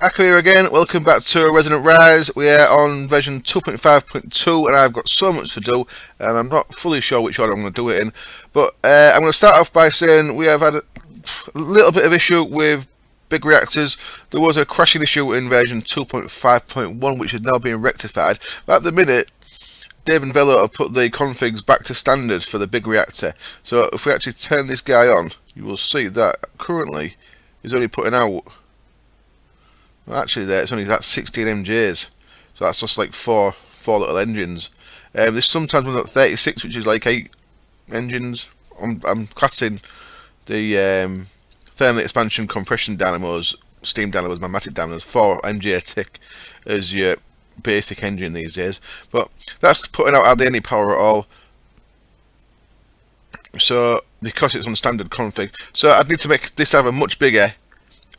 Akko here again. Welcome back to Resonant Rise. We are on version 2.5.2 and I've got so much to do and I'm not fully sure which order I'm going to do it in. But I'm going to start off by saying we have had a little bit of issue with big reactors. There was a crashing issue in version 2.5.1 which is now being rectified. But at the minute, Dave and Velo have put the configs back to standard for the big reactor. So if we actually turn this guy on, you will see that currently he's only putting out... Well, actually, it's only that 16 MJs, so that's just like four little engines. There's sometimes one at 36, which is like 8 engines. I'm classing the thermal expansion compression dynamos, steam dynamos, magnetic dynamos, 4 MJ a tick as your basic engine these days. But that's putting out hardly any power at all. So because it's on standard config, so I'd need to make this either much bigger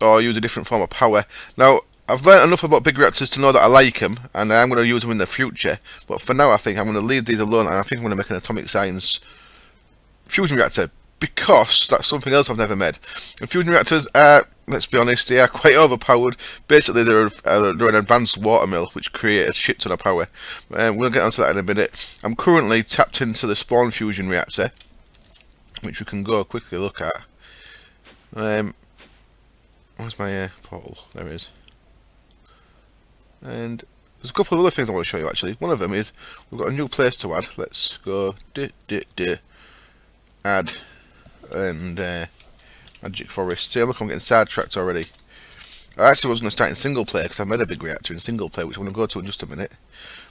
or use a different form of power. Now, I've learned enough about big reactors to know that I like them, and I am going to use them in the future. But for now, I think I'm going to leave these alone, and I think I'm going to make an atomic science fusion reactor, because that's something else I've never made. And fusion reactors are, let's be honest, they are quite overpowered. Basically, they're an advanced water mill, which create a shit ton of power. We'll get onto that in a minute. I'm currently tapped into the spawn fusion reactor, which we can go quickly look at. Where's my portal? There it is. And there's a couple of other things I want to show you actually. One of them is we've got a new place to add. Let's go add and Magic Forest. See, look, I'm getting sidetracked already. I actually was going to start in single player because I've made a big reactor in single player, which I'm going to go to in just a minute.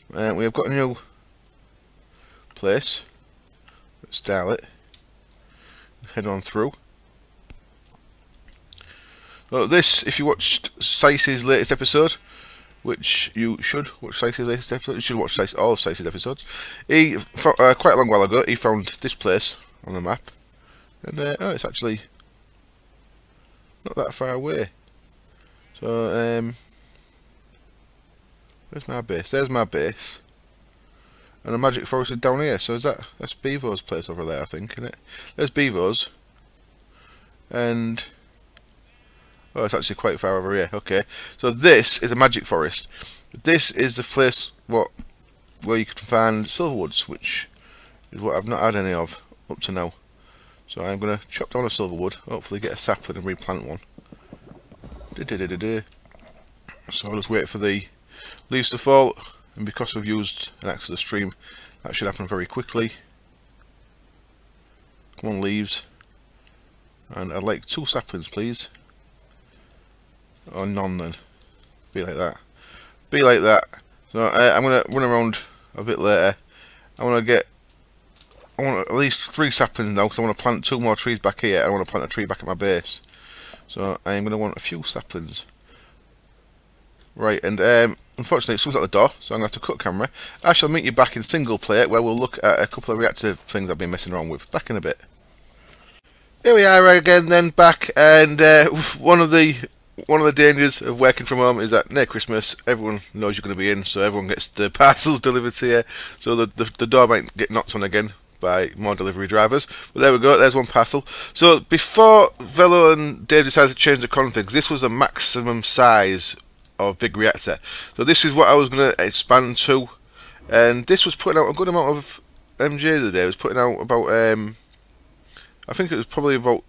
We've got a new place. Let's dial it. Head on through. Well, this, if you watched Sice's latest episode, which you should watch Sice's latest episode, you should watch all of Sice's episodes. He, quite a long while ago, he found this place on the map, and oh, it's actually not that far away. So, where's my base? There's my base, and the Magic Forest is down here. So that's Bevo's place over there, I think, isn't it? There's Bevo's, and oh, it's actually quite far over here. Okay, so this is a Magic Forest. This is the place where you can find silverwoods, which is what I've not had any of up to now. So I'm going to chop down a silverwood, hopefully get a sapling and replant one. So I'll just wait for the leaves to fall, and because we've used an axe of the stream, that should happen very quickly. Come on, leaves. And I'd like 2 saplings, please. Or none then. Be like that. Be like that. So I'm going to run around a bit later. I want at least 3 saplings now, because I want to plant 2 more trees back here. I want to plant a tree back at my base. So I'm going to want a few saplings. Right, and unfortunately someone's at the door, so I'm going to have to cut camera. I shall meet you back in single player, where we'll look at a couple of reactor things I've been messing around with. Back in a bit. Here we are again then, back, and one of the dangers of working from home is that near Christmas everyone knows you're going to be in, so everyone gets the parcels delivered to you, so the door might get knocked on again by more delivery drivers. But there we go, there's one parcel. So before Velo and Dave decided to change the configs, this was the maximum size of big reactor. So this is what I was going to expand to, and this was putting out a good amount of MJ today. It was putting out about I think it was probably about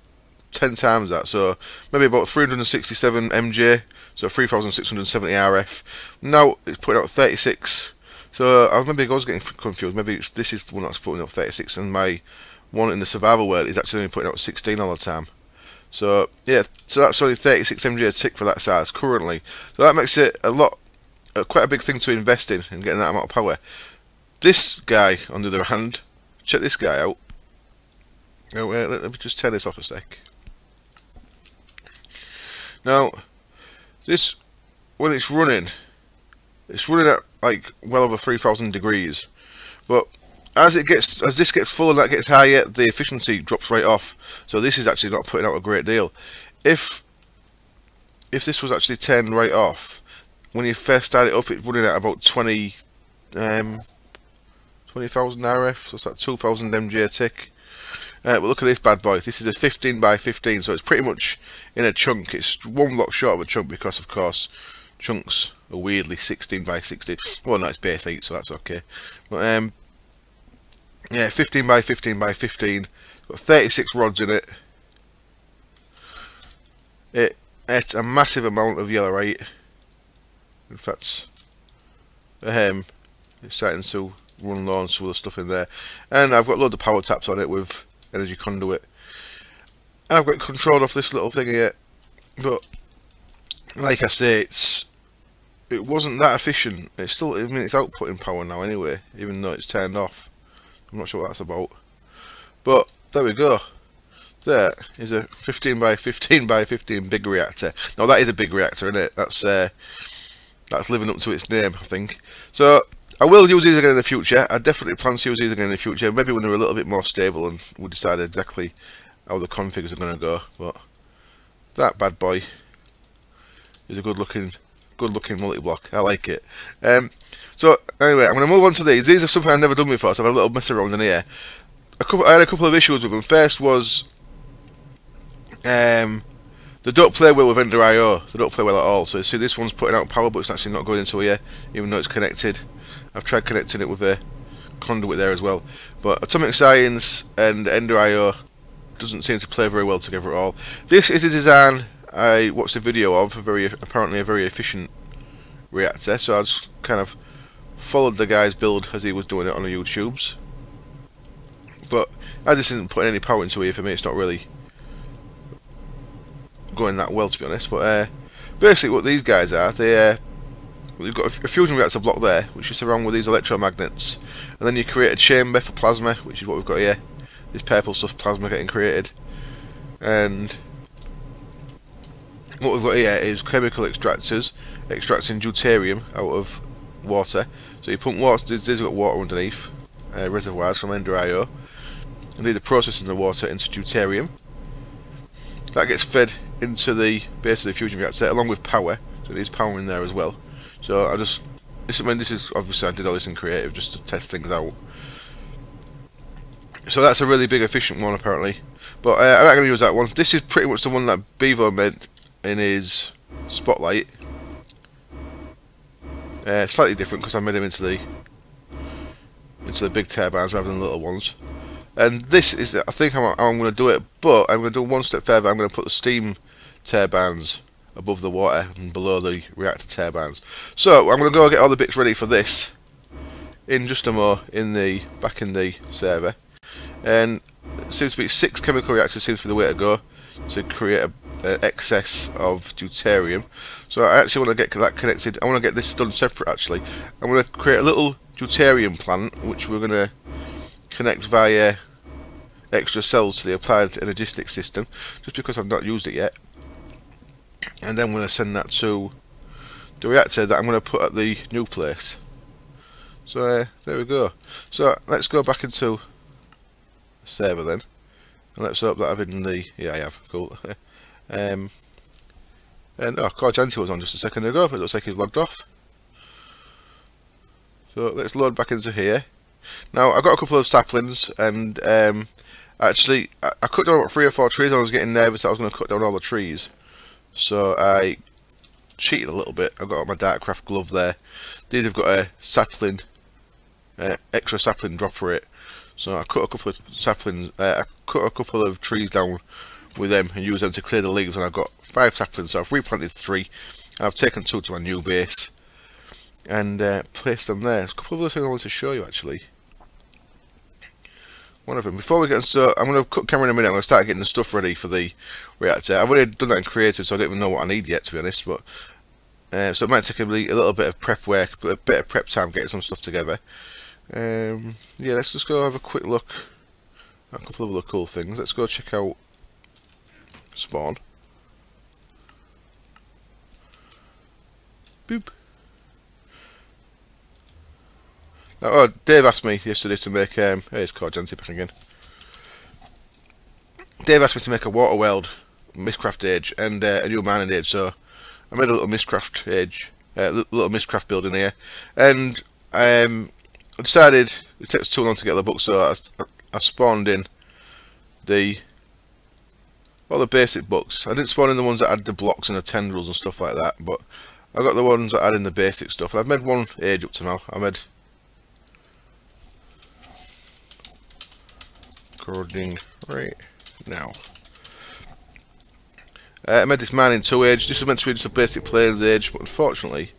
10 times that, so maybe about 367 MJ, so 3670 RF. Now it's putting out 36, so I was getting confused. Maybe this is the one that's putting out 36, and my one in the survival world is actually only putting out 16 all the time. So yeah, so that's only 36 MJ a tick for that size currently. So that makes it quite a big thing to invest in getting that amount of power. This guy, on the other hand, check this guy out. Oh, wait, let me just turn this off a sec. Now, this, when it's running at like well over 3,000 degrees. But as this gets full and that gets higher, the efficiency drops right off. So this is actually not putting out a great deal. If this was actually turned right off, when you first start it up, it's running at about 20,000 RF, so it's like 2,000 MJ a tick. But look at this bad boy. This is a 15 by 15, so it's pretty much in a chunk. It's one block short of a chunk because, of course, chunks are weirdly 16 by 16. Well, no, it's base 8, so that's okay. But yeah, 15 by 15 by 15. Got 36 rods in it. It's a massive amount of yellowite. In fact, it's starting to run low on some of the stuff in there. And I've got loads of power taps on it with energy conduit. I've got it controlled off this little thing here, but like I say, it wasn't that efficient. It's still, I mean, it's outputting power now anyway, even though it's turned off. I'm not sure what that's about, but there we go. There is a 15 by 15 by 15 big reactor. Now that is a big reactor, isn't it? That's living up to its name, I think. So I will use these again in the future. I definitely plan to use these again in the future. Maybe when they're a little bit more stable and we decide exactly how the configs are going to go. But that bad boy is a good looking multi-block. I like it. So anyway, I'm going to move on to these. These are something I've never done before, so I've had a little mess around in here. I had a couple of issues with them. First was they don't play well with Ender IO. They don't play well at all. So you see, this one's putting out power, but it's actually not going into here, even though it's connected. I've tried connecting it with a conduit there as well. But Atomic Science and Ender IO doesn't seem to play very well together at all. This is a design I watched a video of, apparently a very efficient reactor. So I just kind of followed the guy's build as he was doing it on the YouTubes. But as this isn't putting any power into here for me, it's not really going that well, to be honest. But basically what these guys are, you've got a fusion reactor block there, which you surround with these electromagnets, and then you create a chamber for plasma, which is what we've got here. This purple stuff, plasma getting created. And what we've got here is chemical extractors extracting deuterium out of water. So you pump water, these got water underneath, reservoirs from Ender IO, and these are processing the water into deuterium. That gets fed into the base of the fusion reactor along with power, so there's power in there as well. So this is obviously I did all this in creative just to test things out. So that's a really big efficient one apparently, but I'm not going to use that one. This is pretty much the one that Bevo made in his Spotlight. Slightly different because I made him into the big turbines rather than the little ones. And this is, I think I'm going to do it, but I'm going to do one step further. I'm going to put the steam turbines above the water and below the reactor turbines. So I'm going to go get all the bits ready for this in just a mo back in the server. And it seems to be 6 chemical reactors seems to be the way to go to create an excess of deuterium. So I actually want to get that connected. I want to get this done separate actually. I'm going to create a little deuterium plant which we're going to connect via extra cells to the applied energistic system, just because I've not used it yet. And then I'm going to send that to the reactor that I'm going to put at the new place. So there we go. So let's go back into the server then, and let's hope that I've hidden the, yeah I have, cool. And oh, Corjanti was on just a second ago, but it looks like he's logged off. So let's load back into here. Now I've got a couple of saplings, and actually I cut down about 3 or 4 trees. I was getting nervous that I was going to cut down all the trees, so I cheated a little bit. I've got my Darkcraft glove there. These have got a sapling, extra sapling drop for it. So I cut a couple of saplings. I cut a couple of trees down with them and used them to clear the leaves, and I've got 5 saplings. So I've replanted 3, and I've taken 2 to my new base and placed them there. There's a couple of other things I wanted to show you actually. One of them, before we get into, I'm going to cut camera in a minute. I'm going to start getting the stuff ready for the reactor. I've already done that in creative, so I don't even know what I need yet, to be honest. But so it might take a little bit of prep work, a bit of prep time getting some stuff together. Yeah, let's just go have a quick look at a couple of other cool things. Let's go check out spawn. Boop. Now, oh, Dave asked me yesterday to make, hey, it's Corjanti back again. Dave asked me to make a water world, Mistcraft age, and a new mining age, so I made a little Mistcraft age, little Mistcraft build in here, and I decided it takes too long to get the book, so I spawned in all the basic books. I didn't spawn in the ones that had the blocks and the tendrils and stuff like that, but I've got the ones that add in the basic stuff, and I've made one age up to now. I made recording right now. I made this mining 2 age. This was meant to be just a basic plains age, but unfortunately,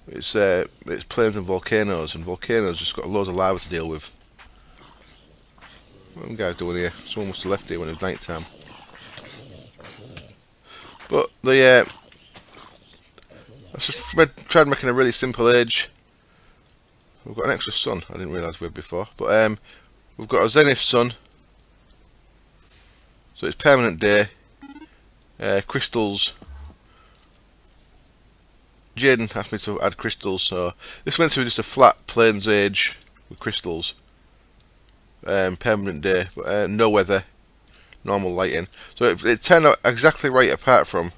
it's plains and volcanoes just got loads of lava to deal with. What are you guys doing here? Someone must have left here when it was night time. But the I just tried making a really simple age. We've got an extra sun. I didn't realise we had before, but we've got a zenith sun, so it's permanent day. Crystals. Jaden asked me to add crystals, so this went to just a flat plains age with crystals. Permanent day, but no weather, normal lighting. So it turned out exactly right, apart from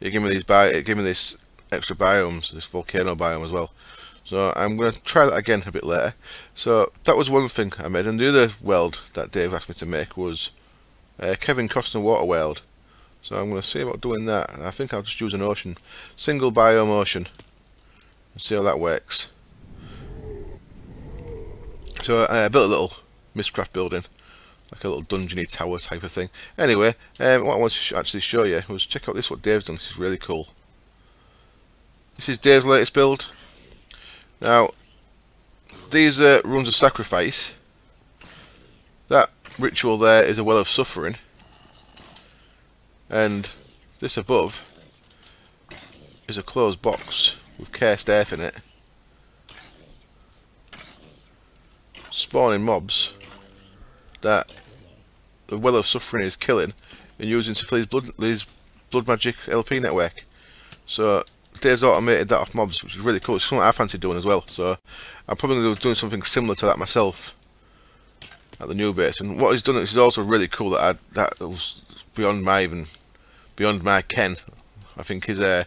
it gave me this extra biomes, this volcano biome as well. So I'm going to try that again a bit later. So that was one thing I made, and the other world that Dave asked me to make was Kevin Costner water world. So I'm going to see about doing that. I think I'll just use an ocean, single biome ocean, and see how that works. So I built a little Mistcraft building, like a little dungeony tower type of thing. Anyway, what I wanted to actually show you was check out this, what Dave's done. This is really cool. This is Dave's latest build. Now, these runes of sacrifice. That ritual there is a well of suffering. And this above is a closed box with cursed earth in it, spawning mobs that the well of suffering is killing and using to fill his blood magic LP network. So Dave's automated that off mobs, which is really cool. It's something I fancy doing as well. So I'm probably going to be doing something similar to that myself at the new base. And what he's done is also really cool. That was beyond my ken. I think is a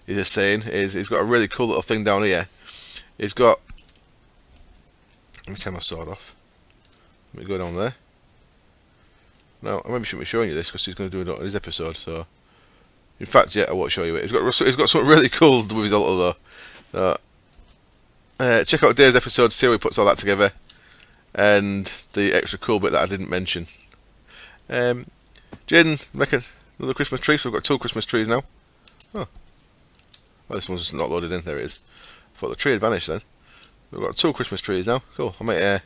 saying is he's got a really cool little thing down here. He's got, let me take my sword off. Let me go down there. Now I maybe shouldn't be showing you this because he's going to do it on his episode. So in fact, yeah, I won't show you it. He's got something really cool with his altar though. So check out Dave's episode to see how he puts all that together, and the extra cool bit that I didn't mention. Jaden making another Christmas tree, so we've got 2 Christmas trees now. Oh, well, this one's just not loaded in. There it is. I thought the tree had vanished then. We've got 2 Christmas trees now. Cool. I might add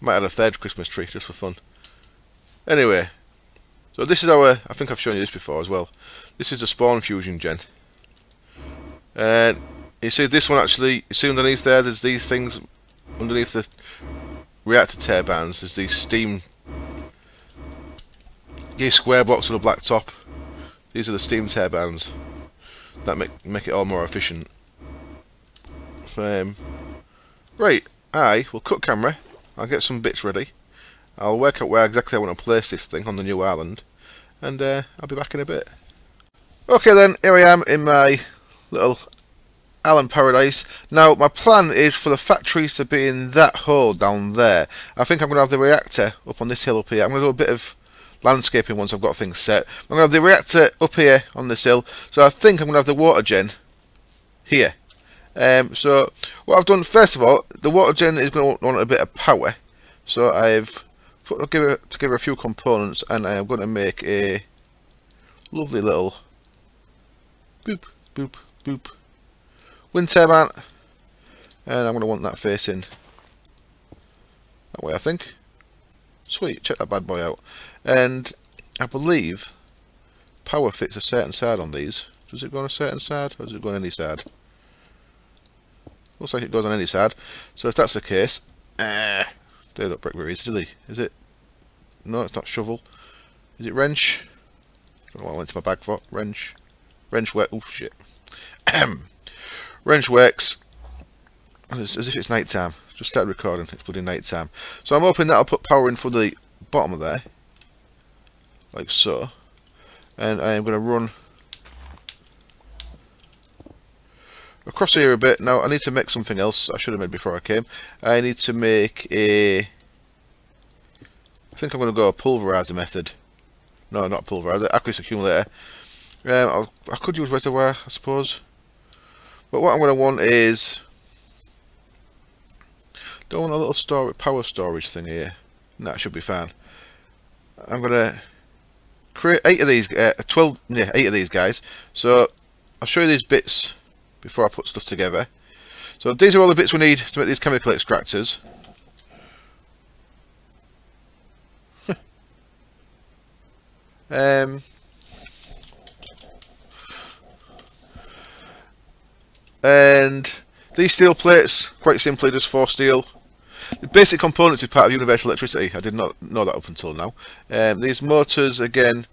a 3rd Christmas tree just for fun. Anyway, so this is our, I think I've shown you this before as well. This is the spawn fusion gen. And you see this one actually, you see underneath there, there's these things underneath the reactor turbines. There's these steam, these square blocks with a black top. These are the steam turbines that make it all more efficient. Right, I will cut camera. I'll get some bits ready. I'll work out where exactly I want to place this thing on the new island, and I'll be back in a bit. Okay then, here I am in my little island paradise. Now my plan is for the factories to be in that hole down there. I think I'm going to have the reactor up on this hill up here. I'm going to do a bit of landscaping once I've got things set. I'm going to have the reactor up here on this hill, so I think I'm going to have the water gen here. So what I've done, first of all, the water gen is going to want a bit of power, so I've put together a few components, and I am going to make a lovely little boop boop boop wind turbine, and I'm going to want that facing that way, I think. Sweet, check that bad boy out. And I believe power fits a certain side on these. Does it go on a certain side, or does it go on any side? Looks like it goes on any side. So if that's the case, they don't break very easily, is it? No, it's not shovel. Is it wrench? I don't know what I went to my bag for. Wrench work. Oh shit. Wrench works as if it's night time. Just started recording. It's bloody night time. So I'm hoping that I'll put power in for the bottom of there, like so. And I am going to run across here a bit. Now I need to make something else I should have made before I came. I need to make a, I think I'm going to go a pulverizer method. No, not pulverizer, aqueous accumulator. I could use reservoir, I suppose. But what I'm going to want is, don't want a little power storage thing here. No, it should be fine. I'm going to create 8 of these, 12, yeah, 8 of these guys. So I'll show you these bits before I put stuff together. So these are all the bits we need to make these chemical extractors. And these steel plates, quite simply, just 4 steel. The basic components is part of universal electricity. I did not know that up until now. These motors, again,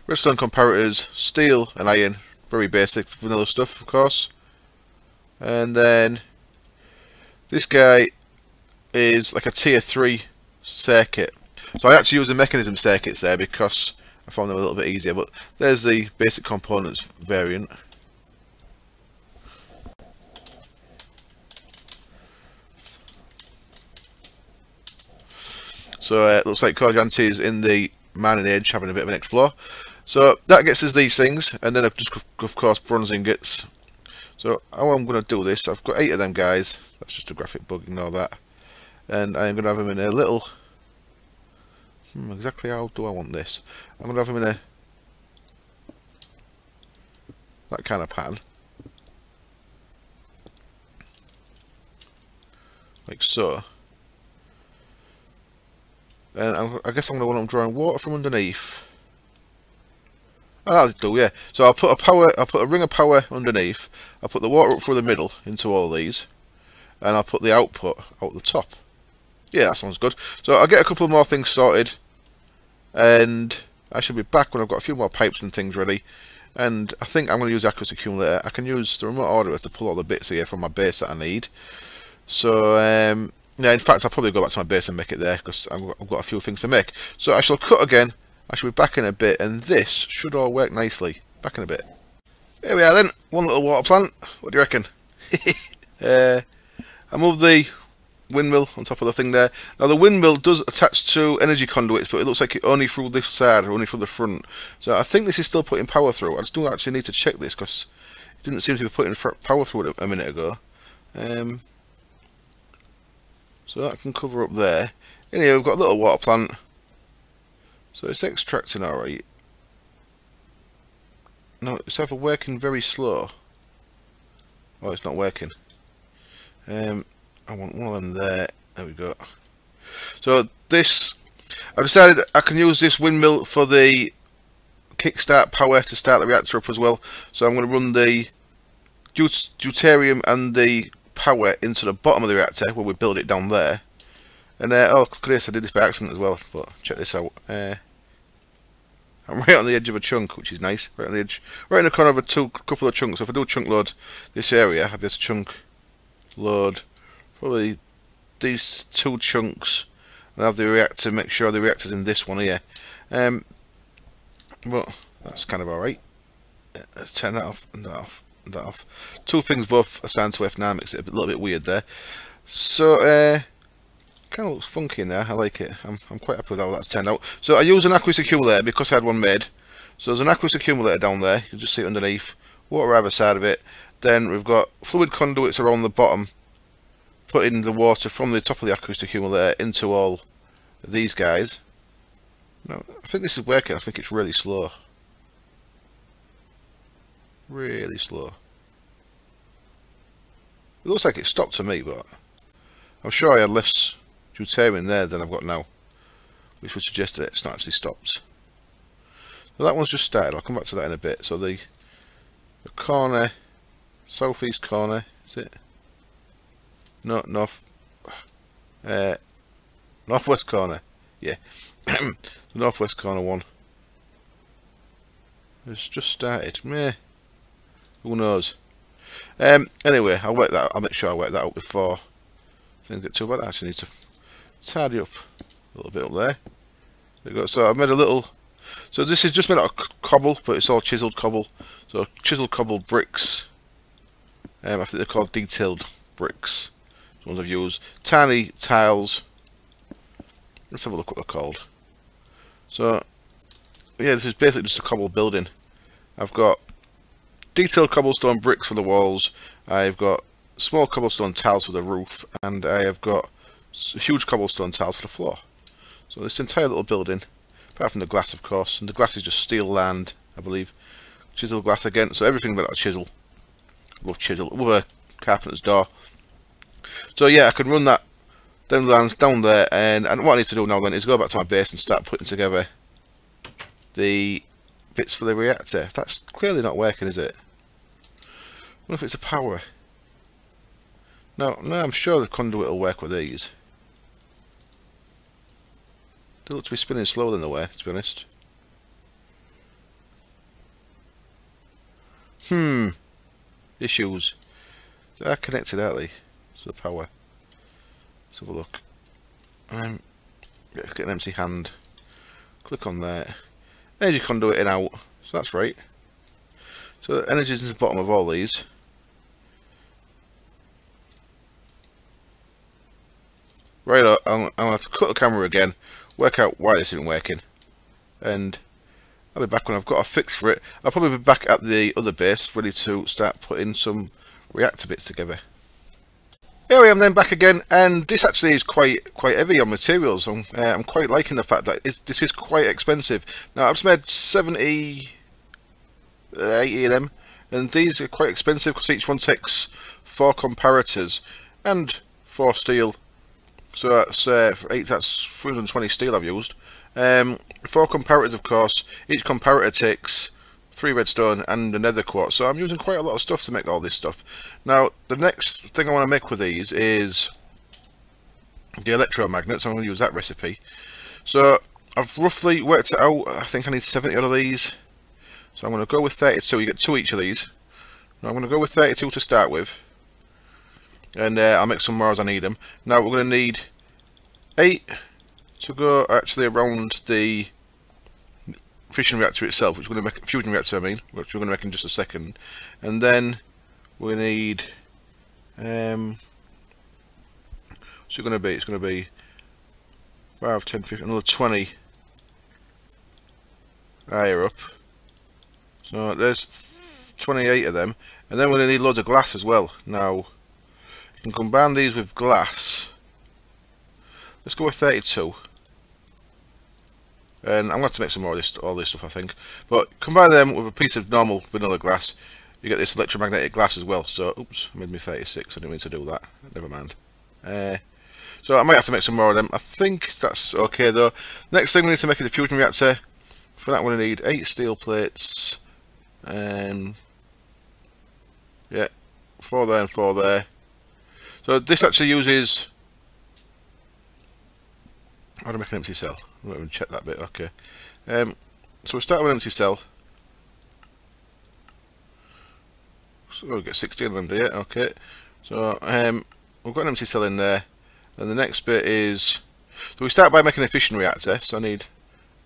redstone comparators, steel and iron, very basic vanilla stuff, of course. And then this guy is like a tier 3 circuit. So I actually use the mechanism circuits there because I found them a little bit easier. But there's the basic components variant. So it looks like Cordianti is in the mining age having a bit of an explore. So that gets us these things, and then I've just, of course, bronze ingots. So how I'm going to do this, I've got 8 of them guys. That's just a graphic bug, ignore that. And I'm going to have them in a little... exactly how do I want this? I'm going to have them in a... that kind of pattern. Like so. And I guess I'm going to want them drawing water from underneath. Oh, that'll do, yeah. So I'll put a ring of power underneath. I'll put the water up through the middle into all these, and I'll put the output out the top. Yeah, that sounds good. So I'll get a couple more things sorted, and I should be back when I've got a few more pipes and things ready. And I think I'm going to use the accuracy accumulator. I can use the remote orderer to pull all the bits here from my base that I need. So yeah, in fact, I'll probably go back to my base and make it there because I've got a few things to make. So I shall cut again. I shall be back in a bit, and this should all work nicely. Back in a bit. Here we are then. One little water plant. What do you reckon? I moved the windmill on top of the thing there. Now the windmill does attach to energy conduits, but it looks like it only through this side or only through the front. So I think this is still putting power through. I just do actually need to check this because it didn't seem to be putting power through it a minute ago. So that can cover up there. Anyway, we've got a little water plant. So it's extracting alright. No, it's either working very slow. Oh, it's not working. I want one of them there. There we go. So this, I've decided I can use this windmill for the kickstart power to start the reactor up as well. So I'm going to run the deuterium and the power into the bottom of the reactor where we build it down there. And oh, look at this, I did this by accident as well, but check this out. I'm right on the edge of a chunk, which is nice. Right on the edge, right in the corner of a couple of chunks. So if I do chunk load this area, I have this chunk load probably these 2 chunks, and I have the reactor. Make sure the reactor's in this one here. But that's kind of alright. Let's turn that off and that off and that off. 2 things both assigned to F9 makes it a little bit weird there. So kind of looks funky in there. I like it. I'm quite happy with how that's turned out. So I use an aqueous accumulator because I had one made. So there's an aqueous accumulator down there. You can just see it underneath. Water either side of it. Then we've got fluid conduits around the bottom, putting the water from the top of the aqueous accumulator into all these guys. No, I think this is working. I think it's really slow. Really slow. It looks like it stopped to me, but I'm sure I had less deuterium there than I've got now, which would suggest that it's not actually stopped. So that one's just started. I'll come back to that in a bit. So the corner, southeast corner, is it? No, northwest corner. Yeah, the northwest corner one. It's just started. Meh. Who knows? Anyway, I'll work that. I'll make sure I work that out before things get too bad. I actually need to tidy up a little bit up there. There we go. So I've made a little. So this is just made out of cobble, but it's all chiseled cobble. So chiseled cobble bricks. I think they're called detailed bricks. The ones I've used. Tiny tiles. Let's have a look what they're called. So yeah, this is basically just a cobble building. I've got detailed cobblestone bricks for the walls. I've got small cobblestone tiles for the roof, and I have got huge cobblestone tiles for the floor. So this entire little building, apart from the glass of course, and the glass is just steel land, I believe. Chisel glass again, so everything but a chisel. Love chisel. Love a carpenter's door. So yeah, I can run that them lands down there, and what I need to do now then is go back to my base and start putting together the bits for the reactor. That's clearly not working, is it? I wonder if it's a power. No, I'm sure the conduit will work with these. They look to be spinning slower than they were, to be honest. Issues. They are connected, aren't they? To the power. Let's have a look. Get an empty hand. Click on there. Energy conduit in out. So that's right. So the energy is in the bottom of all these. Right, I'm gonna have to cut the camera again, work out why this isn't working, and I'll be back when I've got a fix for it. I'll probably be back at the other base, ready to start putting some reactor bits together. Here I am then, back again, and this actually is quite heavy on materials. I'm quite liking the fact that this is quite expensive. Now I've just made 80 of them, and these are quite expensive because each one takes 4 comparators and 4 steel. So that's for 8, that's 320 steel I've used. 4 comparators, of course. Each comparator takes 3 redstone and a nether quartz. So I'm using quite a lot of stuff to make all this stuff. Now, the next thing I want to make with these is the electromagnets. I'm going to use that recipe. So I've roughly worked it out. I think I need 70 out of these. So I'm going to go with 32. You get 2 each of these. Now I'm going to go with 32 to start with. And I'll make some more as I need them. Now we're going to need 8 to go actually around the fission reactor itself, which we're going to make, fusion reactor I mean, which we're going to make in just a second. And then we need, what's it going to be? It's going to be 5, 10, 15, another 20 higher up. So there's 28 of them. And then we're going to need loads of glass as well. Now, you can combine these with glass. Let's go with 32. And I'm going to have to make some more of all this stuff, I think. But combine them with a piece of normal vanilla glass, you get this electromagnetic glass as well. So, oops, I made me 36. I didn't mean to do that. Never mind. So I might have to make some more of them. I think that's okay though. Next thing we need to make is a fusion reactor. For that, we're going to need 8 steel plates. Yeah, 4 there and 4 there. So this actually uses, how do I make an empty cell? I'm not even check that bit. Okay. So we'll start with an empty cell. So we'll get 16 of them, do you? Okay. So we've got an empty cell in there, and the next bit is, so we start by making a fission reactor. So I need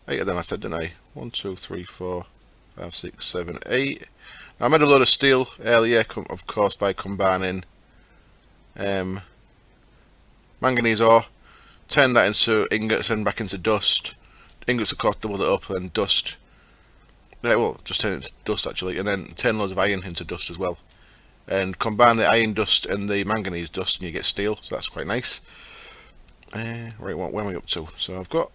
8 of them. I said, didn't I? 1, 2, 3, 4, 5, 6, 7, 8. Now I made a load of steel earlier, of course, by combining manganese ore, turn that into ingots and back into dust. Ingots, of course, double it up, and dust. Yeah, well, just turn it into dust actually, and then turn loads of iron into dust as well. And combine the iron dust and the manganese dust, and you get steel. So that's quite nice. Right, where am I up to? So I've got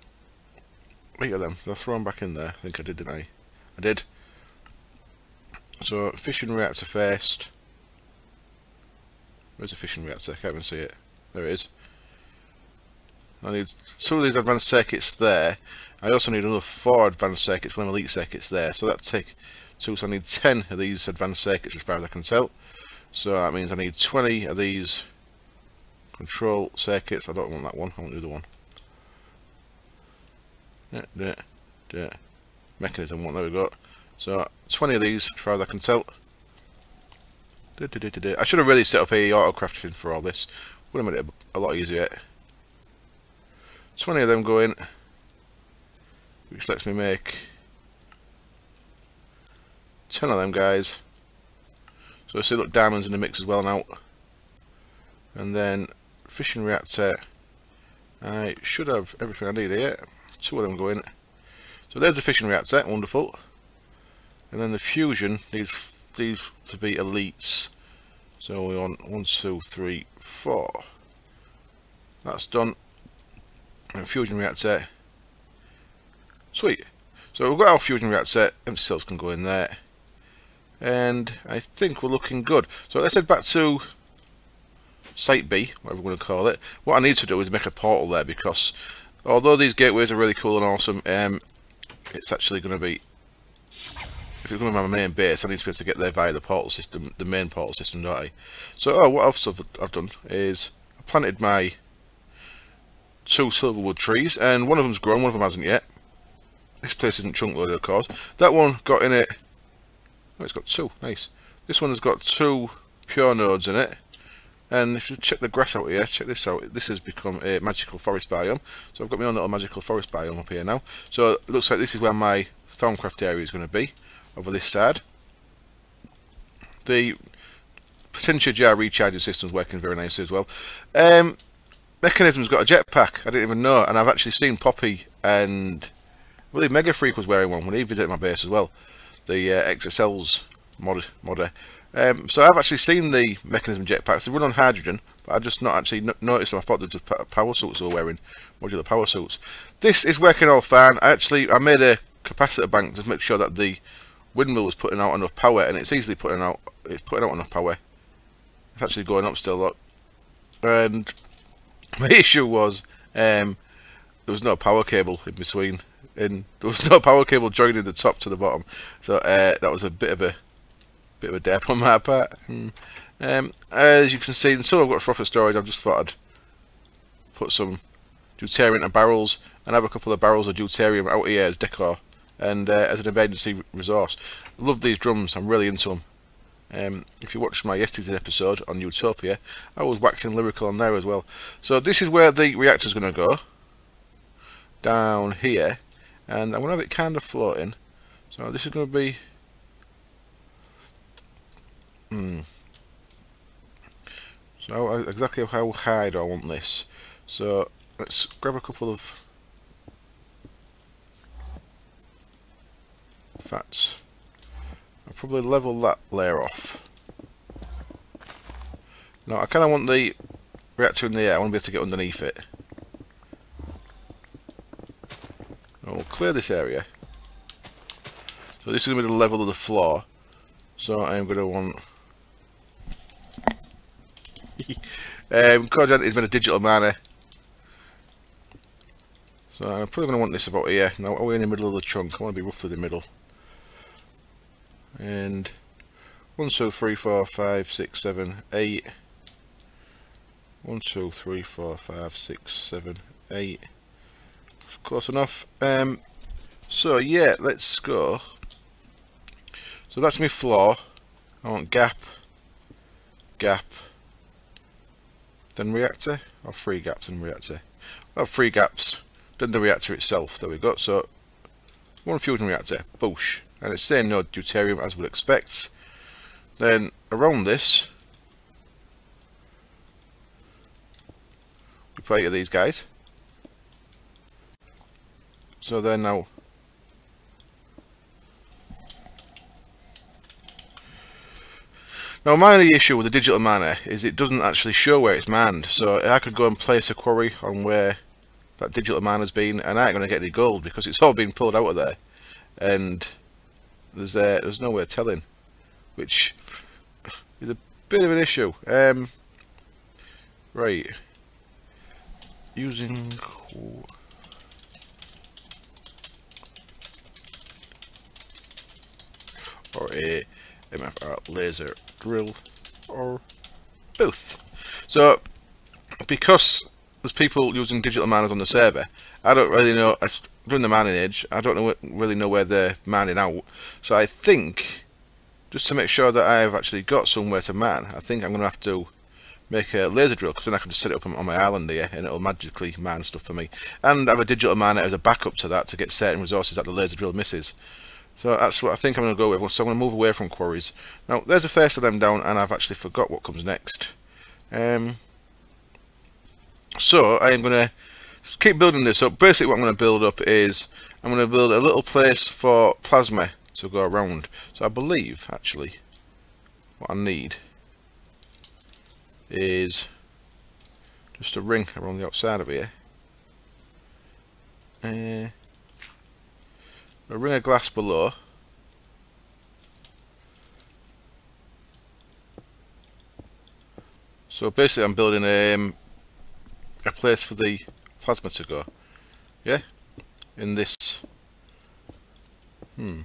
8 of them. Did I throw them back in there? I think I did, didn't I? I did. So fission reactor first. Where's the fission reactor? I can't even see it. There it is. I need 2 of these advanced circuits there. I also need another 4 advanced circuits, 1 elite circuits there. So that'll take 2. So I need 10 of these advanced circuits as far as I can tell. So that means I need 20 of these control circuits. I don't want that one. I want the other one. Mechanism one. There we go. So 20 of these as far as I can tell. I should have really set up a auto crafting for all this. Would have made it a lot easier. 20 of them go in, which lets me make 10 of them guys. So see, look, diamonds in the mix as well now. And then fission reactor. I should have everything I need here. 2 of them go in. So there's the fission reactor, wonderful. And then the fusion needs these to be elites. So we want 1, 2, 3, 4. That's done. And fusion reactor. Sweet. So we've got our fusion reactor. Empty cells can go in there. And I think we're looking good. So let's head back to Site B, whatever we're going to call it. What I need to do is make a portal there, because although these gateways are really cool and awesome, it's actually going to be, if it's going to be my main base, I need to be able to get there via the portal system, the main portal system, don't I? So what else I've done is I planted my 2 silverwood trees, and one of them's grown, one of them hasn't yet. This place isn't chunk loaded, of course. That one got in it. Oh, it's got 2. Nice. This one has got 2 pure nodes in it. And if you check the grass out here, check this out. This has become a magical forest biome. So I've got my own little magical forest biome up here now. So it looks like this is where my Thorncraft area is going to be, over this side. The potential jar recharging system is working very nicely as well. Mechanism's got a jetpack. I didn't even know, and I've actually seen Poppy and I believe Mega Freak was wearing one when he visited my base as well. The XSL's modder. So I've actually seen the mechanism jetpacks. They run on hydrogen, but I've just not actually noticed them. I thought they're just power suits they were wearing, modular power suits. This is working all fine. I made a capacitor bank to make sure that the windmill was putting out enough power, and it's easily putting out enough power. It's actually going up still, look. And my issue was there was no power cable in between, and there was no power cable joining the top to the bottom. So that was a bit of a dep on my part. As you can see, until I've got frother storage, I've just thought I'd put some deuterium into barrels and have a couple of barrels of deuterium out here as decor and as an emergency resource. I love these drums. I'm really into them. If you watched my yesterday's episode on Utopia, I was waxing lyrical on there as well. So this is where the reactor's going to go, down here, and I'm going to have it kind of floating. So this is going to be so exactly how high do I want this? So let's grab a couple of fats. I'll probably level that layer off. Now I kind of want the reactor in the air. I want to be able to get underneath it. Now we'll clear this area. So this is going to be the level of the floor. So I'm going to want Coordinate is made a digital miner. So I'm probably going to want this about here. Now we're in the middle of the chunk. I want to be roughly the middle. And 1, 2, 3, 4, 5, 6, 7, 8. 1, 2, 3, 4, 5, 6, 7, 8. Close enough. So yeah, let's go. So that's my floor. I want gap, then reactor, or 3 gaps and reactor. I have 3 gaps, then the reactor itself. There we go. So 1 fusion reactor, boosh, and it's saying no deuterium as we'd expect. Then around this, we fire these guys. So they're now. Now my only issue with the digital miner is it doesn't actually show where it's manned, so I could go and place a quarry on where that digital miner's been and I ain't going to get any gold because it's all been pulled out of there, and there's no way of telling, which is a bit of an issue. Right, using or a MFR laser drill or both. So because there's people using digital miners on the server, I don't really know. During the mining age, I don't really know where they're mining out. So I think, just to make sure that I've actually got somewhere to mine, I think I'm going to have to make a laser drill, because then I can just set it up on my island here and it'll magically mine stuff for me, and have a digital miner as a backup to that to get certain resources that the laser drill misses. So that's what I think I'm going to go with. So I'm going to move away from quarries. Now there's the first of them down, and I've actually forgot what comes next. So I am going to keep building this up. Basically what I'm going to build up is I'm going to build a little place for plasma to go around. So I believe, actually, what I need is just a ring around the outside of here. A ring of glass below. So basically I'm building a place for the plasma to go. Yeah? In this. In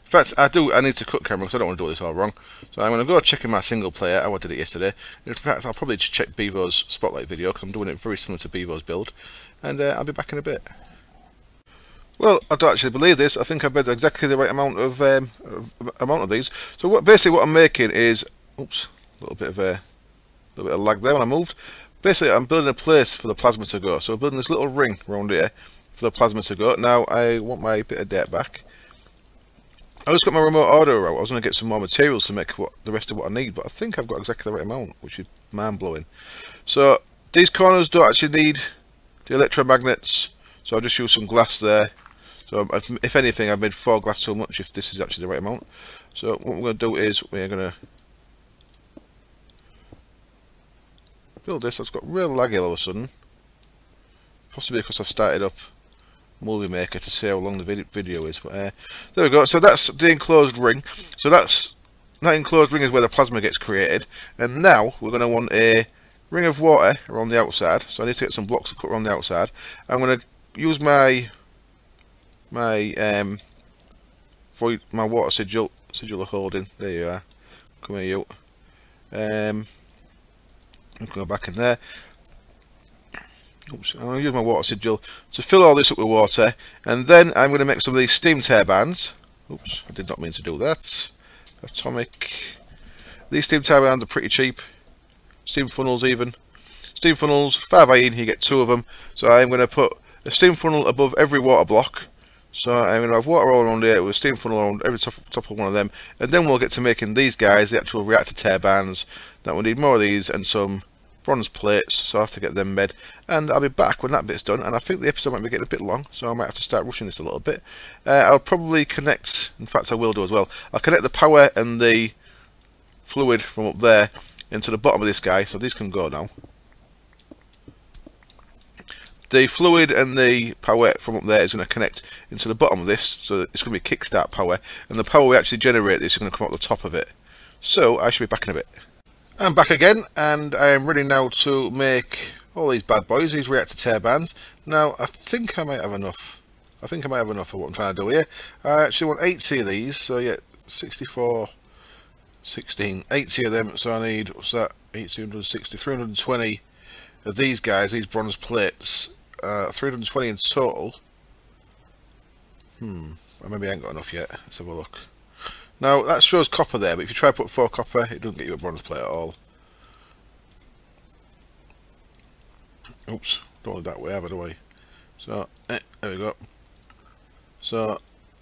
fact, I need to cut camera because I don't want to do this all wrong. So I'm going to go check in my single player. I did it yesterday. In fact, I'll probably just check Bevo's Spotlight video because I'm doing it very similar to Bevo's build. And I'll be back in a bit. Well, I don't actually believe this. I think I've made exactly the right amount of these. So basically what I'm making is, oops, a little bit of lag there when I moved. Basically, I'm building a place for the plasma to go. So I'm building this little ring around here for the plasma to go. Now I want my bit of dirt back. I just got my remote order out. I was going to get some more materials to make the rest of what I need, but I think I've got exactly the right amount, which is mind-blowing. So these corners don't actually need the electromagnets, so I'll just use some glass there. So if anything, I've made 4 glass too much if this is actually the right amount. So what we're going to do is we're going to build this. It's got real laggy all of a sudden, possibly because I've started up Movie Maker to see how long the video is. But there we go. So that's the enclosed ring. So that enclosed ring is where the plasma gets created. And now we're going to want a ring of water around the outside. So I need to get some blocks to put around the outside. I'm going to use my water sigil of holding. There you are. Come here, you. I'm going to go back in there. Oops, I'm going to use my water sigil to fill all this up with water, and then I'm going to make some of these steam turbines. Oops, I did not mean to do that. Atomic. These steam turbines are pretty cheap. Steam funnels even. Steam funnels, 5 iron, you get 2 of them. So I'm going to put a steam funnel above every water block. So I'm going to have water all around here with a steam funnel around every top of one of them. And then we'll get to making these guys, the actual reactor turbines. That we'll need more of these and some bronze plates, so I have to get them made, and I'll be back when that bit's done. And I think the episode might be getting a bit long, so I might have to start rushing this a little bit. I'll probably connect, in fact I will do as well, I'll connect the power and the fluid from up there into the bottom of this guy, so these can go now. The fluid and the power from up there is going to connect into the bottom of this, so it's going to be kickstart power, and the power we actually generate this is going to come out the top of it. So I should be back in a bit. I'm back again, and I am ready now to make all these bad boys, these reactor turbines. Now, I think I might have enough. I think I might have enough of what I'm trying to do here. I actually want 80 of these, so yeah, 64, 16, 80 of them. So I need, what's that, 860, 320 of these guys, these bronze plates. 320 in total. Maybe I ain't got enough yet. Let's have a look. Now, that shows copper there, but if you try to put 4 copper, it doesn't get you a bronze plate at all. Oops, don't want it that way either, do I? So, there we go. So,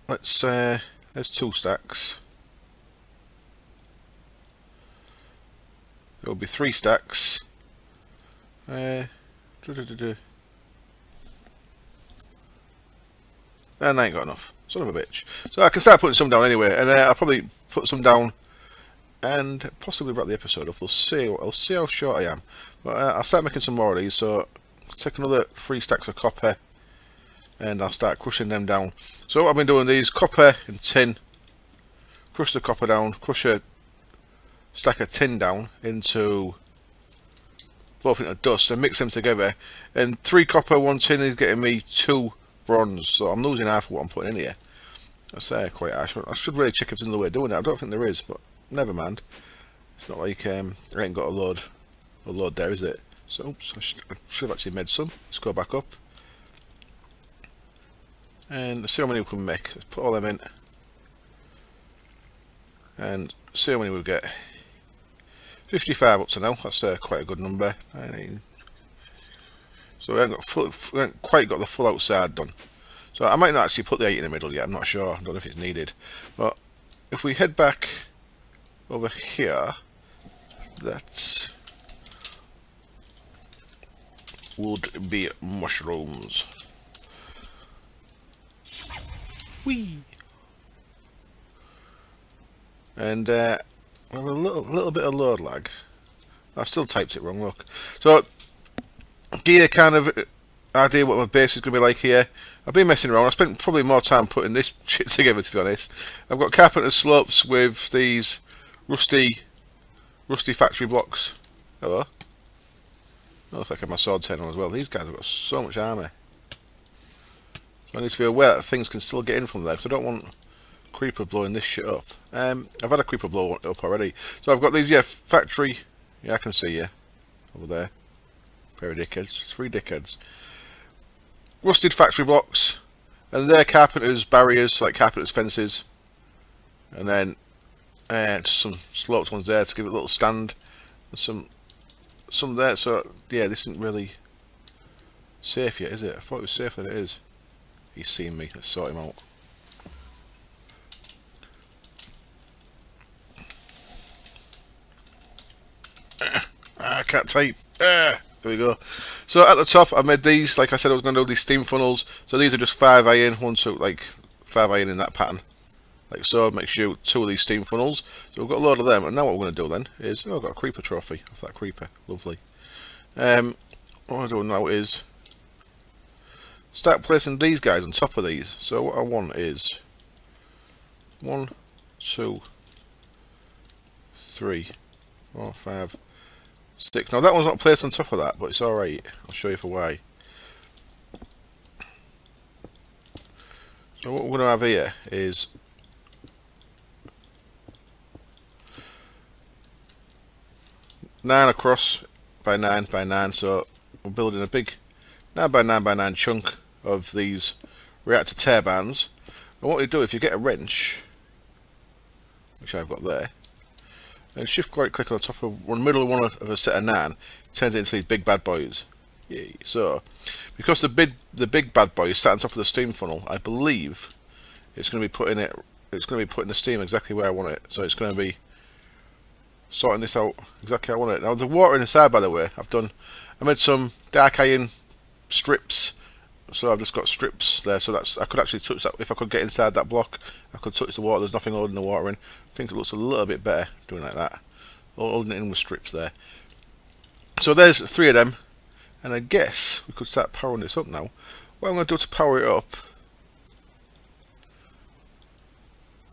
there's 2 stacks. There will be 3 stacks. And I ain't got enough. Son of a bitch. So I can start putting some down anyway, and I'll probably put some down and possibly wrap the episode off. We'll see. I'll see how short I am. But I'll start making some more of these. So I'll take another 3 stacks of copper, and I'll start crushing them down. So what I've been doing, these copper and tin. Crush the copper down. Crush a stack of tin down into both into dust, and mix them together. And 3 copper, 1 tin is getting me 2 bronze, so I'm losing half of what I'm putting in here. That's quite harsh. I should really check if there's another way of doing it. I don't think there is, but never mind. It's not like I ain't got a load there, is it? So oops, I should have actually made some. Let's go back up and let's see how many we can make. Let's put all them in and see how many we get. 55 up to now. That's quite a good number. 19. So we haven't quite got the full outside done. So I might not actually put the 8 in the middle yet, I'm not sure. I don't know if it's needed. But if we head back over here, that would be mushrooms. Whee! And have a little bit of load lag. I've still typed it wrong, look. So, gear kind of idea what my base is going to be like here. I've been messing around. I spent probably more time putting this shit together, to be honest. I've got carpenter's slopes with these rusty factory blocks. Hello. Oh, looks like I have my sword turn on as well. These guys have got so much armour. So I need to be aware that things can still get in from there, because I don't want creeper blowing this shit up. I've had a creeper blow up already. So I've got these, yeah, factory. Yeah, I can see you over there. Pair of dickheads. 3 dickheads. Rusted factory blocks. And they're carpenter's barriers, like carpenter's fences. And then just some sloped ones there to give it a little stand. And some there. So, yeah, this isn't really safe yet, is it? I thought it was safer than it is. He's seen me. Let's sort him out. I can't type. There we go. So at the top, I made these. Like I said, I was going to do these steam funnels. So these are just 5 iron, 1, 2, like 5 iron in that pattern, like so. Makes you 2 of these steam funnels. So we've got a load of them. And now what we're going to do then is, I've got a creeper trophy off that creeper. Lovely. What I'm doing now is start placing these guys on top of these. So what I want is 1, 2, 3, 4, 5, 6. Now that one's not placed on top of that, but it's alright. I'll show you for why. So what we're going to have here is nine across by 9 by 9. So we're building a big 9 by 9 by 9 chunk of these reactor turbines. And what you do, if you get a wrench, which I've got there, and shift right click on the top of middle of one of a set of 9, turns it into these big bad boys. Yay. So because the big bad boy is sat on top of the steam funnel, I believe it's going to be putting the steam exactly where I want it. So it's going to be sorting this out exactly how I want it. Now the water inside, by the way, I made some dark iron strips. So I've just got strips there, so I could actually touch that. If I could get inside that block, I could touch the water. There's nothing holding the water in. I think it looks a little bit better doing like that, holding it in with strips there. So there's 3 of them, and I guess we could start powering this up now. What I'm going to do to power it up,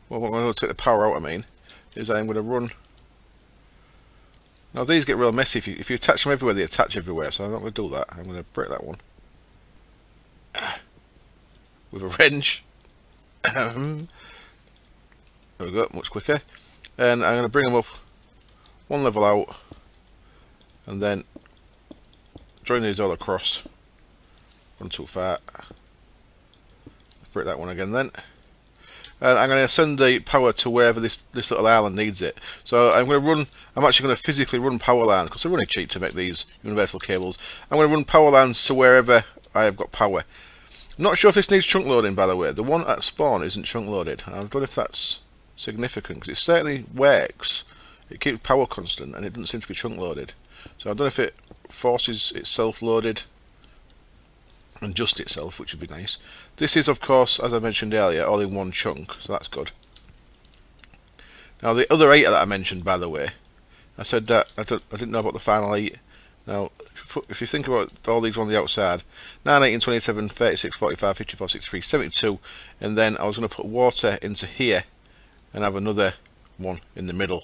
well, what I'm going to take the power out, I mean, is I'm going to run. Now these get real messy. If you attach them everywhere, they attach everywhere. So I'm not going to do that. I'm going to break that one with a wrench. There we go, much quicker. And I'm going to bring them up 1 level out, and then join these all across. Run too far. Break that one again then. And I'm going to send the power to wherever this little island needs it. So I'm actually going to physically run power lines, because they're really cheap to make these universal cables. I'm going to run power lines to wherever I have got power. I'm not sure if this needs chunk loading, by the way. The one at spawn isn't chunk loaded. I don't know if that's significant, because it certainly works. It keeps power constant, and it doesn't seem to be chunk loaded. So I don't know if it forces itself loaded and just itself, which would be nice. This is, of course, as I mentioned earlier, all in 1 chunk, so that's good. Now the other 8 that I mentioned, by the way, I said that I didn't know about the final 8. Now, if you think about all these on the outside, 9, 18, 27, 36, 45, 54, 63, 72, and then I was going to put water into here and have another one in the middle.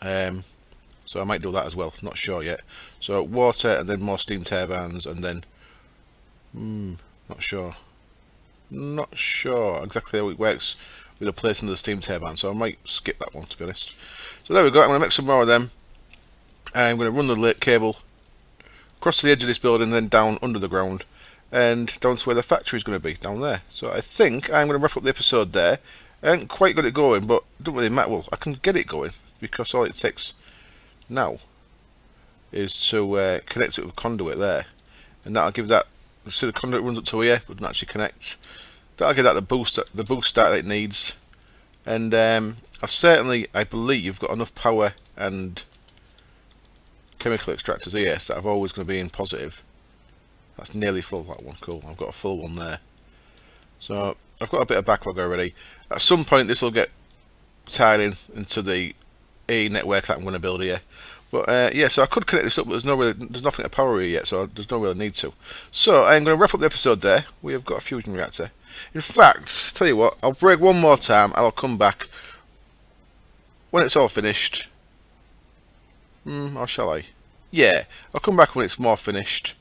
So I might do that as well, not sure yet. So water and then more steam turbines, and then not sure exactly how it works with the placing of the steam turbine, so I might skip that one, to be honest. So there we go. I'm going to make some more of them. I'm going to run the cable across to the edge of this building, then down under the ground, and down to where the factory is going to be, down there. So I think I'm going to wrap up the episode there. I haven't quite got it going, but it doesn't really matter. Well, I can get it going, because all it takes now is to connect it with a conduit there, and that'll give that. See, the conduit runs up to here, but doesn't actually connect. That'll give that the boost start that it needs. And I've certainly, I believe, got enough power and chemical extractors here that I've always going to be in positive. That's nearly full, that one. Cool, I've got a full one there. So I've got a bit of backlog already. At some point this will get tied into the a network that I'm going to build here. But yeah, so I could connect this up, but there's nothing to power here yet, so there's no real need to. So I'm going to wrap up the episode there. We have got a fusion reactor. In fact, tell you what, I'll break one more time and I'll come back when it's all finished. Or shall I? Yeah, I'll come back when it's more finished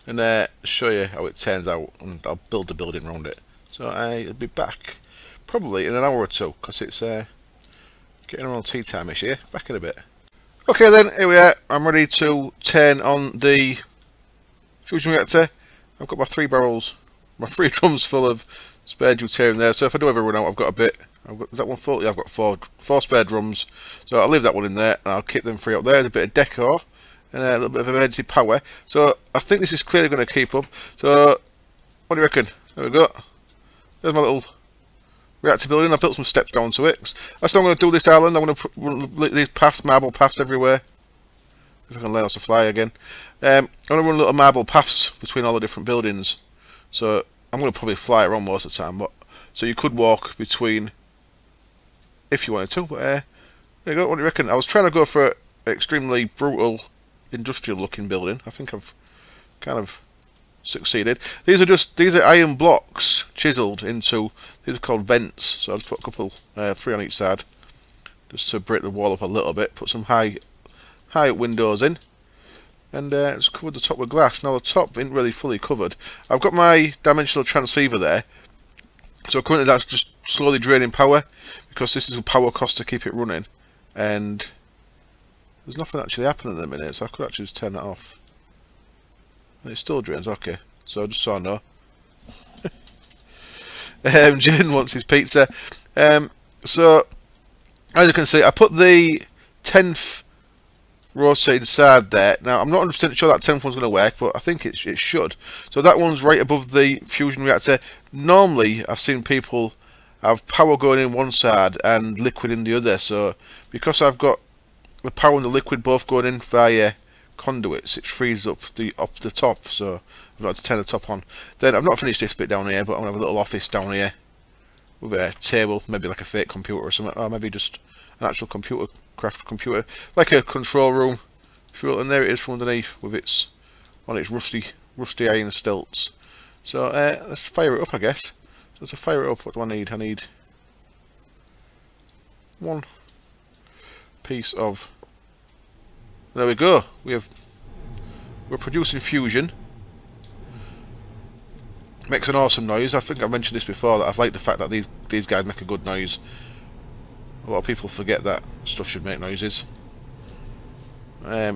and show you how it turns out, and I'll build the building around it. So I'll be back probably in an hour or two, because it's getting around tea time-ish here. Back in a bit. Okay then, here we are. I'm ready to turn on the fusion reactor. I've got my 3 barrels, my 3 drums full of spare deuterium there. So if I do ever run out, I've got a bit. Is that one full? Yeah, I've got four spare drums. So I'll leave that one in there, and I'll keep them free up there. There's a bit of decor and a little bit of emergency power. So I think this is clearly going to keep up. So what do you reckon? There we go. There's my little reactor building. I've built some steps down to it. That's how I'm going to do this island. I'm going to put these paths, marble paths everywhere. If I can learn how to fly again. I'm going to run little marble paths between all the different buildings. So I'm going to probably fly around most of the time. But so you could walk between if you wanted to. But there you go. What do you reckon? I was trying to go for an extremely brutal industrial looking building. I think I've kind of succeeded. These are iron blocks chiseled into, these are called vents, so I'll just put a couple, 3 on each side, just to break the wall up a little bit. Put some high windows in, and it's covered the top with glass. Now the top isn't really fully covered. I've got my dimensional transceiver there, so currently that's just slowly draining power, because this is a power cost to keep it running, and there's nothing actually happening at the minute, so I could actually just turn that off. And it still drains, okay. So just so I know. Jin wants his pizza. So, as you can see, I put the 10th rotated side there. Now, I'm not 100% sure that 10th one's going to work, but I think it should. So that one's right above the fusion reactor. Normally, I've seen people have power going in one side and liquid in the other. So, because I've got the power and the liquid both going in via conduits, it frees up the top, so I've got to turn the top on. Then I've not finished this bit down here, but I'm going to have a little office down here with a table, maybe like a fake computer or something, or maybe just an actual craft computer, like a control room. And there it is from underneath with its rusty iron stilts. So let's fire it up, I guess. So to fire it up, what do I need? I need one piece of. There we go. We're producing fusion. Makes an awesome noise. I think I mentioned this before, that I've liked the fact that these guys make a good noise. A lot of people forget that stuff should make noises. I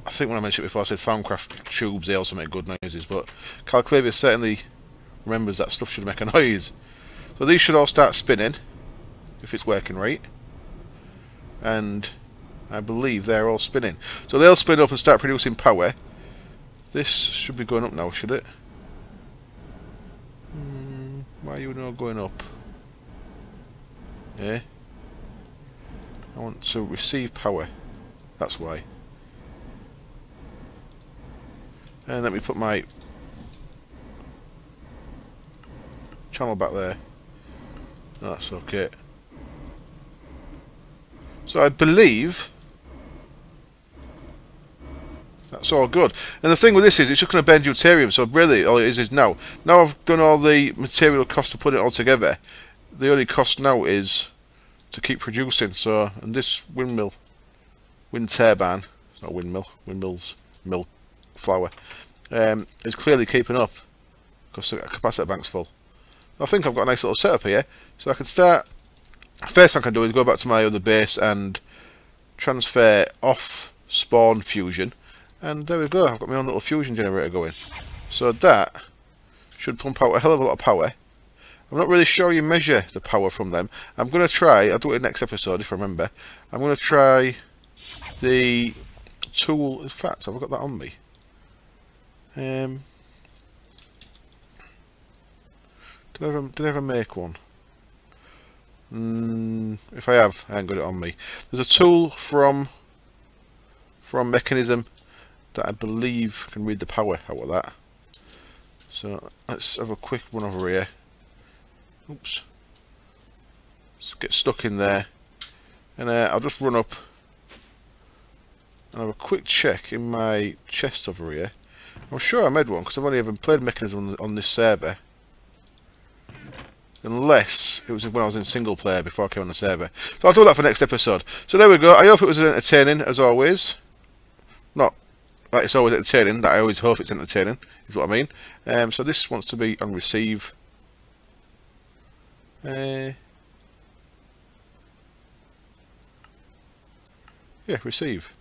think when I mentioned it before, I said Thermcraft tubes, they also make good noises, but Calclavius certainly remembers that stuff should make a noise. So these should all start spinning, if it's working right. And I believe they're all spinning. So they'll spin up and start producing power. This should be going up now, should it? Why are you not going up? Yeah. I want to receive power. That's why. And let me put my channel back there. That's okay. So I believe that's all good. And the thing with this is, it's just going to bend deuterium. So really, all it is now I've done all the material cost to put it all together. The only cost now is to keep producing. So, and this wind turbine, not mill flower, is clearly keeping up because the capacitor bank's full. I think I've got a nice little setup here, so I can start. First thing I can do is go back to my other base and transfer off spawn fusion, and there we go. I've got my own little fusion generator going. So that should pump out a hell of a lot of power. I'm not really sure you measure the power from them. I'm going to try, I'll do it in the next episode if I remember. I'm going to try the tool. In fact, have I got that on me? Did I ever make one? If I have, I ain't got it on me. There's a tool from Mechanism that I believe can read the power out of that. So let's have a quick run over here. Oops. Let's get stuck in there. And I'll just run up and have a quick check in my chest over here. I'm sure I made one because I've only ever played Mechanism on this server. Unless it was when I was in single player before I came on the server. So I'll do that for next episode. So there we go. I hope it was entertaining as always. Not like it's always entertaining, that I always hope it's entertaining, is what I mean. So this wants to be on receive. Yeah, receive.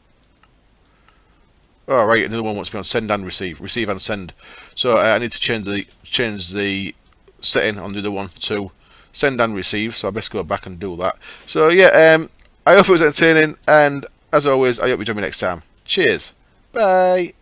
Oh, right, another one wants to be on send and receive. Receive and send. So I need to change the setting on the other one to send and receive. So I best go back and do that. So yeah, I hope it was entertaining, and as always, I hope you join me next time. Cheers. Bye.